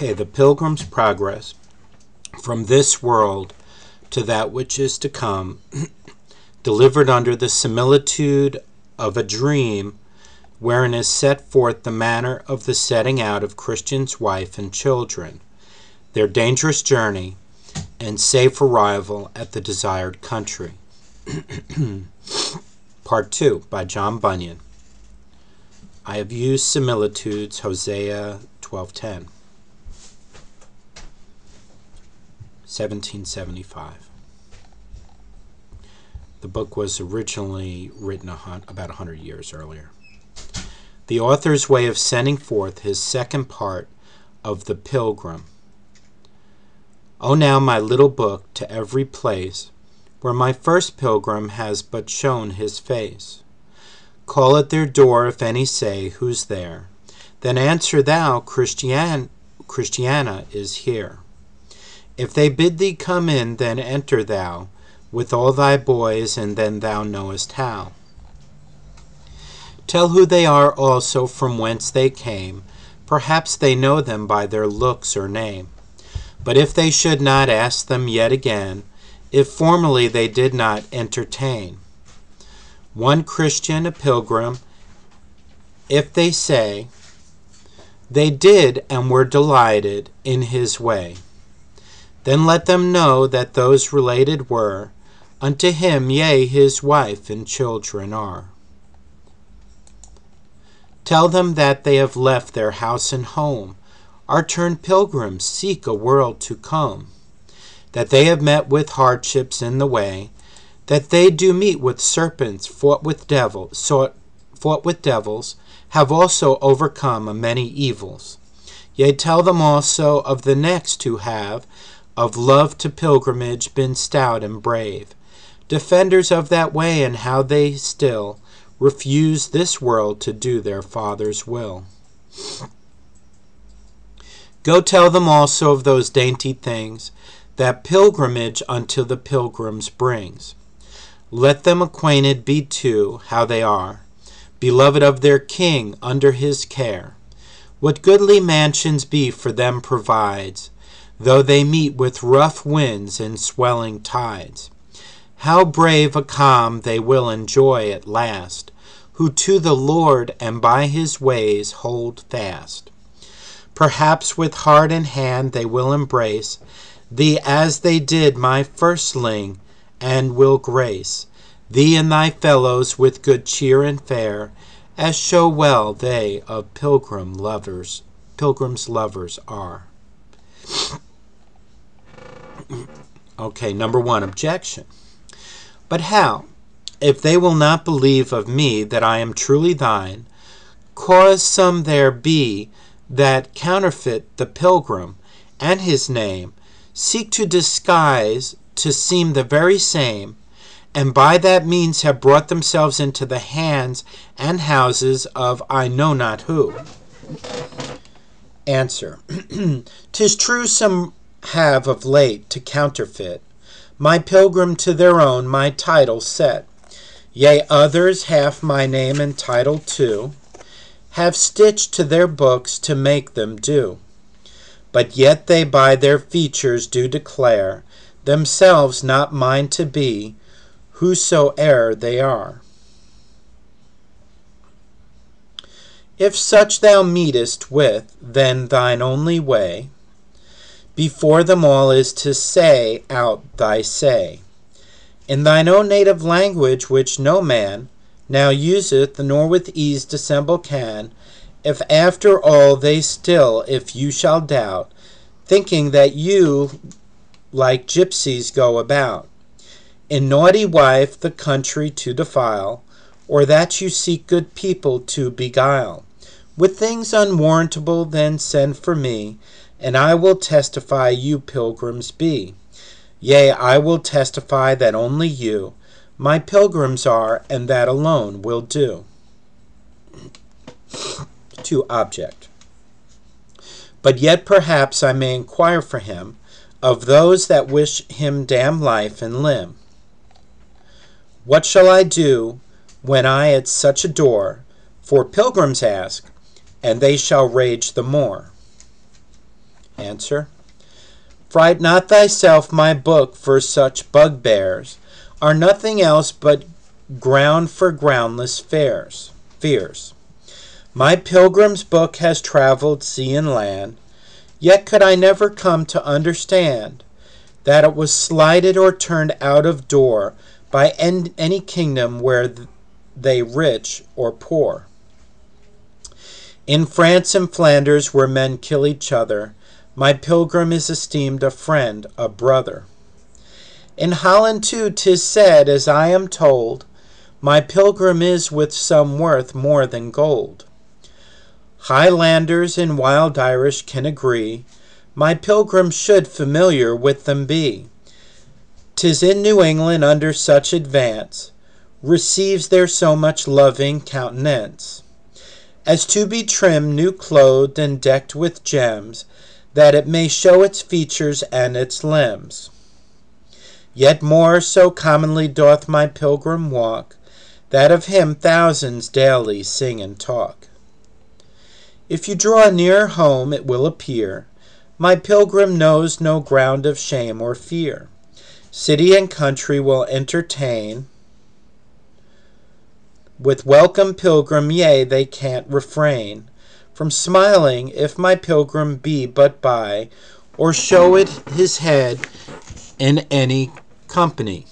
Okay, the Pilgrim's Progress from this world to that which is to come, delivered under the similitude of a dream, wherein is set forth the manner of the setting out of Christian's wife and children, their dangerous journey, and safe arrival at the desired country. Part 2 by John Bunyan. I have used similitudes, Hosea 12:10. 1775. The book was originally written about 100 years earlier. The author's way of sending forth his second part of The Pilgrim. O now, my little book, to every place where my first pilgrim has but shown his face. Call at their door if any say, who's there? Then answer thou, Christiana is here. If they bid thee come in, then enter thou, with all thy boys, and then thou knowest how. Tell who they are also, from whence they came. Perhaps they know them by their looks or name. But if they should not, ask them yet again, if formerly they did not entertain. One Christian, a pilgrim, if they say, they did and were delighted in his way. Then let them know that those related were unto him, yea, his wife and children are. Tell them that they have left their house and home, are turned pilgrims, seek a world to come, that they have met with hardships in the way, that they do meet with serpents, fought with devils, have also overcome a many evils. Yea, tell them also of the next who have, of love to pilgrimage, been stout and brave, defenders of that way, and how they still refuse this world to do their Father's will. Go tell them also of those dainty things that pilgrimage unto the pilgrims brings. Let them acquainted be too how they are, beloved of their King under his care. What goodly mansions be for them provides, though they meet with rough winds and swelling tides. How brave a calm they will enjoy at last, who to the Lord and by his ways hold fast. Perhaps with heart and hand they will embrace thee as they did my firstling, and will grace thee and thy fellows with good cheer and fare, as show well they of pilgrims lovers are. Okay, number 1, objection. But how, if they will not believe of me that I am truly thine, cause some there be that counterfeit the pilgrim and his name, seek to disguise to seem the very same, and by that means have brought themselves into the hands and houses of I know not who? Answer. 'Tis true some have of late to counterfeit my pilgrim to their own my title set. Yea, others half my name and title too have stitched to their books to make them do. But yet they by their features do declare themselves not mine to be, whosoe'er they are. If such thou meetest with, then thine only way before them all is to say out thy say, in thine own native language, which no man now useth, nor with ease dissemble can, if after all they still, if you shall doubt, thinking that you like gypsies go about, in naughty wife the country to defile, or that you seek good people to beguile, with things unwarrantable, then send for me, and I will testify you pilgrims be. Yea, I will testify that only you my pilgrims are, and that alone will do. 2. Object. But yet perhaps I may inquire for him of those that wish him damn life and limb. What shall I do when I at such a door for pilgrims ask, and they shall rage the more? Answer: Fright not thyself, my book, for such bugbears are nothing else but ground for groundless fears. My Pilgrim's book has traveled sea and land, yet could I never come to understand that it was slighted or turned out of door by any kingdom where they rich or poor. In France and Flanders, where men kill each other, my Pilgrim is esteemed a friend, a brother. In Holland too 'tis said, as I am told, my Pilgrim is with some worth more than gold. Highlanders and wild Irish can agree, my Pilgrim should familiar with them be. 'Tis in New England under such advance receives there so much loving countenance, as to be trimmed, new clothed, and decked with gems, that it may show its features and its limbs. Yet more so commonly doth my Pilgrim walk, that of him thousands daily sing and talk. If you draw nearer home, it will appear my Pilgrim knows no ground of shame or fear. City and country will entertain with welcome Pilgrim, yea, they can't refrain from smiling if my Pilgrim be but by, or show it his head in any company.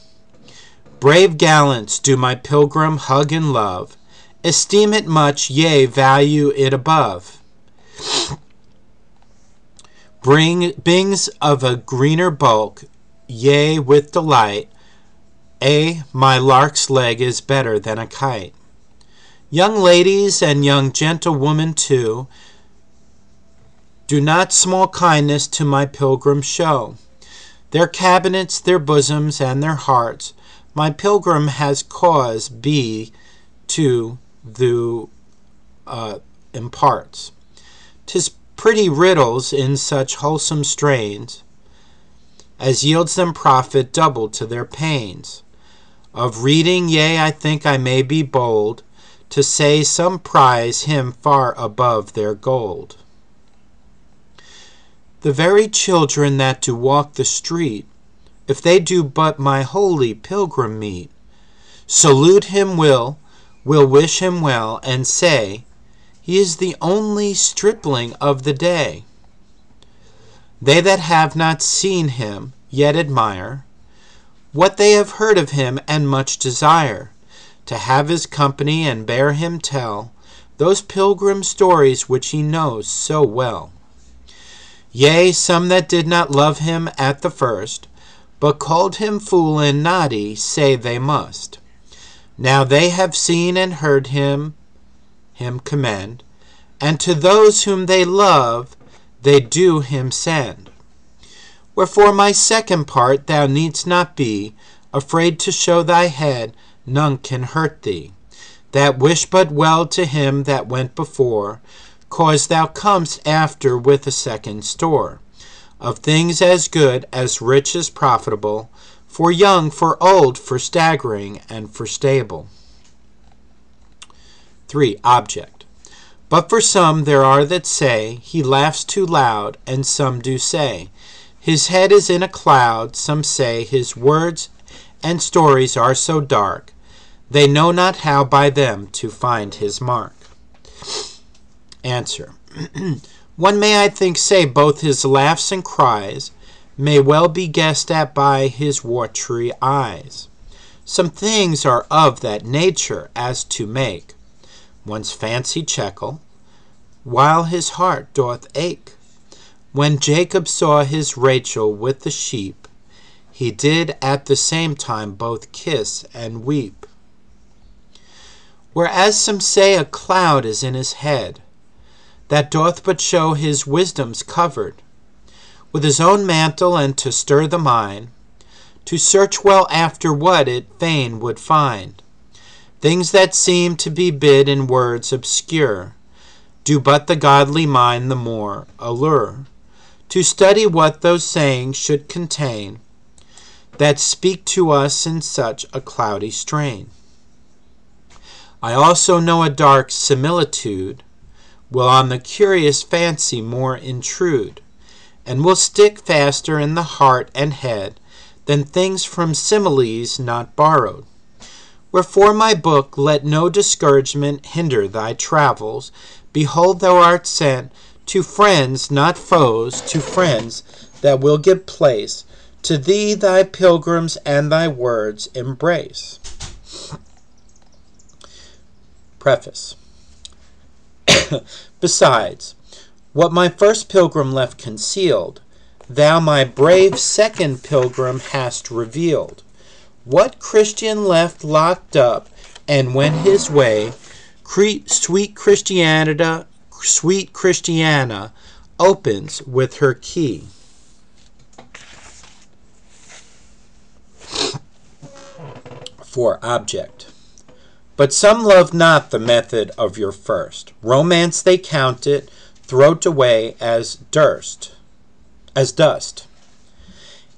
Brave gallants do my Pilgrim hug and love, esteem it much, yea, value it above. Bings of a greener bulk, yea, with delight, my lark's leg is better than a kite. Young ladies and young gentlewomen too, do not small kindness to my Pilgrim show. Their cabinets, their bosoms, and their hearts, my Pilgrim has cause be to the imparts. 'Tis pretty riddles in such wholesome strains, as yields them profit double to their pains. Of reading, yea, I think I may be bold, to say some prize him far above their gold. The very children that do walk the street, if they do but my holy Pilgrim meet, salute him will wish him well, and say, he is the only stripling of the day. They that have not seen him, yet admire what they have heard of him, and much desire to have his company and bear him tell those Pilgrim stories which he knows so well. Yea, some that did not love him at the first, but called him fool and naughty, say they must. Now they have seen and heard him commend, and to those whom they love they do him send. Wherefore my second part thou needst not be afraid to show thy head, none can hurt thee, that wish but well to him that went before, cause thou comest after with a second store of things as good, as rich, as profitable, for young, for old, for staggering, and for stable. 3. Object. But for some there are that say, he laughs too loud, and some do say, his head is in a cloud. Some say, his words and stories are so dark, they know not how by them to find his mark. Answer. One may, I think, say both his laughs and cries may well be guessed at by his watery eyes. Some things are of that nature as to make one's fancy checkle, while his heart doth ache. When Jacob saw his Rachel with the sheep, he did at the same time both kiss and weep. Whereas some say a cloud is in his head, that doth but show his wisdom's covered with his own mantle, and to stir the mind, to search well after what it fain would find. Things that seem to be bid in words obscure, do but the godly mind the more allure, to study what those sayings should contain, that speak to us in such a cloudy strain. I also know a dark similitude will on the curious fancy more intrude, and will stick faster in the heart and head than things from similes not borrowed. Wherefore, my book, let no discouragement hinder thy travels. Behold, thou art sent to friends, not foes, to friends that will give place to thee, thy pilgrims and thy words embrace. Preface. Besides, what my first pilgrim left concealed, thou, my brave second pilgrim, hast revealed. What Christian left locked up and went his way, sweet Christiana opens with her key. For object. But some love not the method of your first. Romance they count it, throw it away as dust.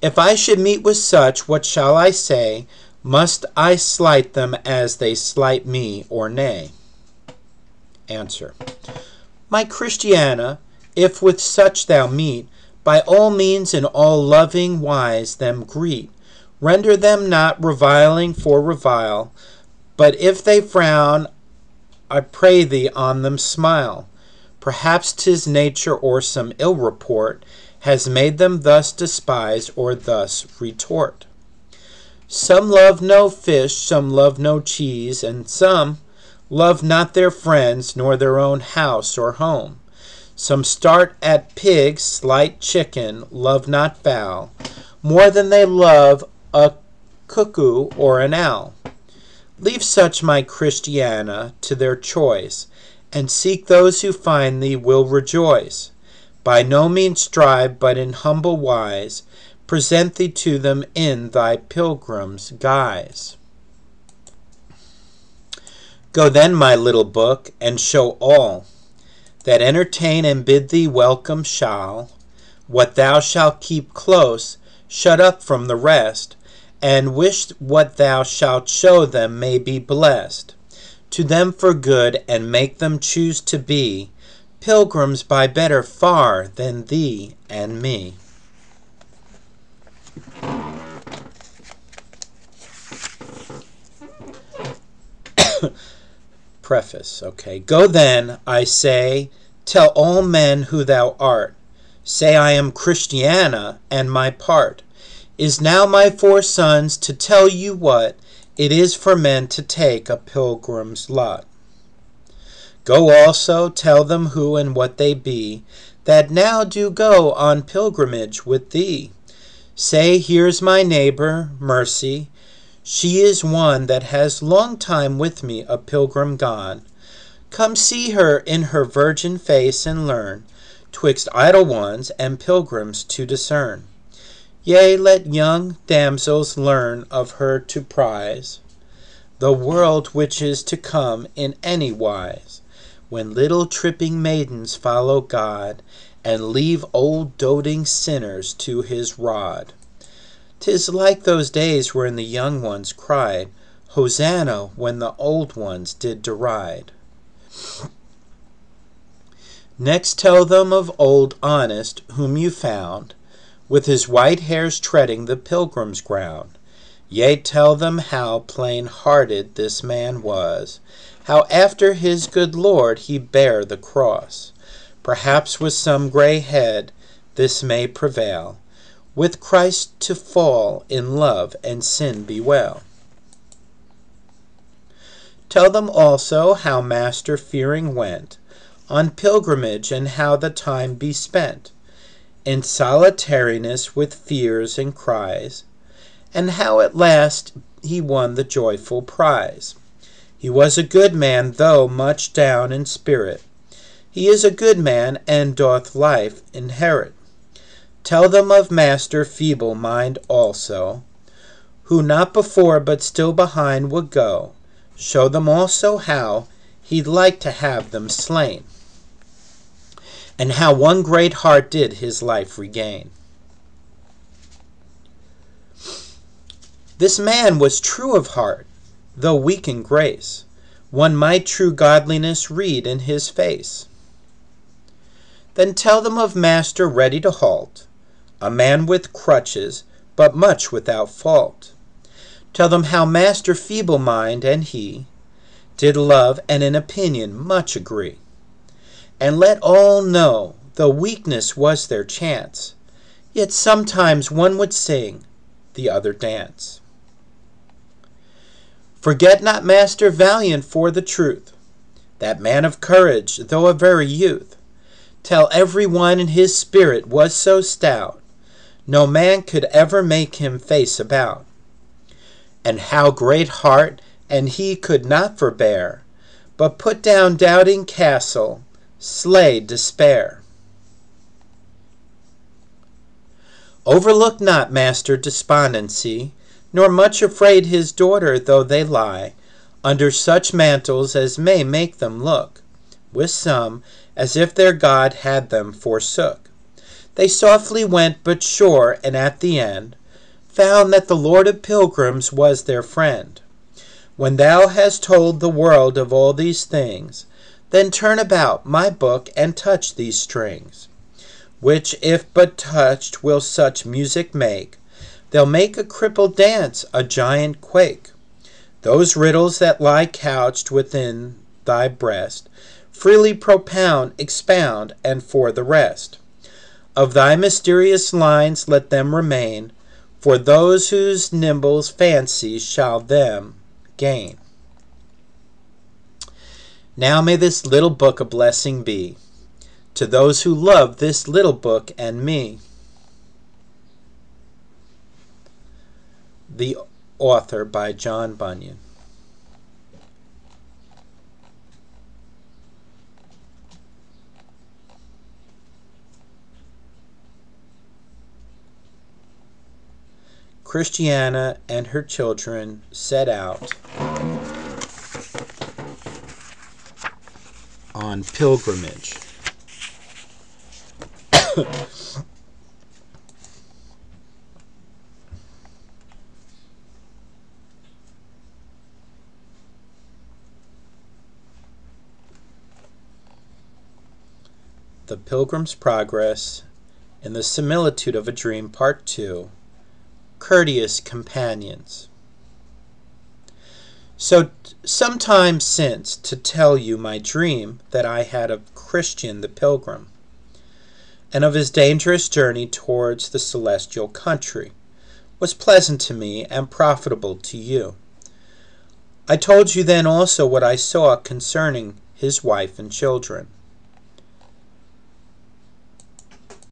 If I should meet with such, what shall I say? Must I slight them as they slight me, or nay? Answer. My Christiana, if with such thou meet, by all means in all loving wise them greet. Render them not reviling for revile, but if they frown, I pray thee on them smile. Perhaps 'tis nature or some ill report has made them thus despise or thus retort. Some love no fish, some love no cheese, and some love not their friends nor their own house or home. Some start at pig, slight chicken, love not fowl, more than they love a cuckoo or an owl. Leave such, my Christiana, to their choice, and seek those who find thee will rejoice. By no means strive, but in humble wise, present thee to them in thy pilgrim's guise. Go then, my little book, and show all that entertain and bid thee welcome shall. What thou shalt keep close, shut up from the rest, and wish what thou shalt show them may be blessed. To them for good, and make them choose to be pilgrims by better far than thee and me. Preface. Okay. Go then, I say, tell all men who thou art. Say I am Christiana, and my part is now my 4 sons to tell you what it is for men to take a pilgrim's lot. Go also, tell them who and what they be, that now do go on pilgrimage with thee. Say, here's my neighbor, Mercy. She is one that has long time with me a pilgrim gone. Come see her in her virgin face, and learn twixt idle ones and pilgrims to discern. Yea, let young damsels learn of her to prize the world which is to come in any wise, when little tripping maidens follow God, and leave old doting sinners to his rod. 'Tis like those days wherein the young ones cried, Hosanna, when the old ones did deride. Next tell them of old Honest, whom you found, with his white hairs treading the pilgrim's ground. Yea, tell them how plain-hearted this man was, how after his good Lord he bare the cross. Perhaps with some grey head this may prevail, with Christ to fall in love and sin bewail. Tell them also how Master fearing went on pilgrimage, and how the time be spent in solitariness with fears and cries, and how at last he won the joyful prize. He was a good man, though much down in spirit. He is a good man, and doth life inherit. Tell them of Master feeble mind also, who not before but still behind would go. Show them also how he'd like to have them slain, and how one great heart did his life regain. This man was true of heart, though weak in grace. One might true godliness read in his face. Then tell them of Master ready to halt, a man with crutches, but much without fault. Tell them how Master feeble-mind and he did love and in opinion much agree. And let all know, though weakness was their chance, yet sometimes one would sing, the other dance. Forget not Master valiant for the truth, that man of courage, though a very youth. Tell every one in his spirit was so stout, no man could ever make him face about. And how great heart, and he could not forbear, but put down doubting castle, slay despair. Overlook not Master despondency, nor much afraid his daughter, though they lie under such mantles as may make them look, with some, as if their God had them forsook. They softly went, but sure, and at the end found that the Lord of Pilgrims was their friend. When thou hast told the world of all these things, then turn about, my book, and touch these strings, which, if but touched, will such music make, they'll make a cripple dance, a giant quake. Those riddles that lie couched within thy breast, freely propound, expound, and for the rest of thy mysterious lines let them remain, for those whose nimble fancies shall them gain. Now may this little book a blessing be to those who love this little book and me. The author by John Bunyan. Christiana and her children set out on pilgrimage. The Pilgrim's Progress in the Similitude of a Dream, Part 2. Courteous companions. So some time since, to tell you my dream that I had of Christian the Pilgrim, and of his dangerous journey towards the celestial country, was pleasant to me and profitable to you. I told you then also what I saw concerning his wife and children.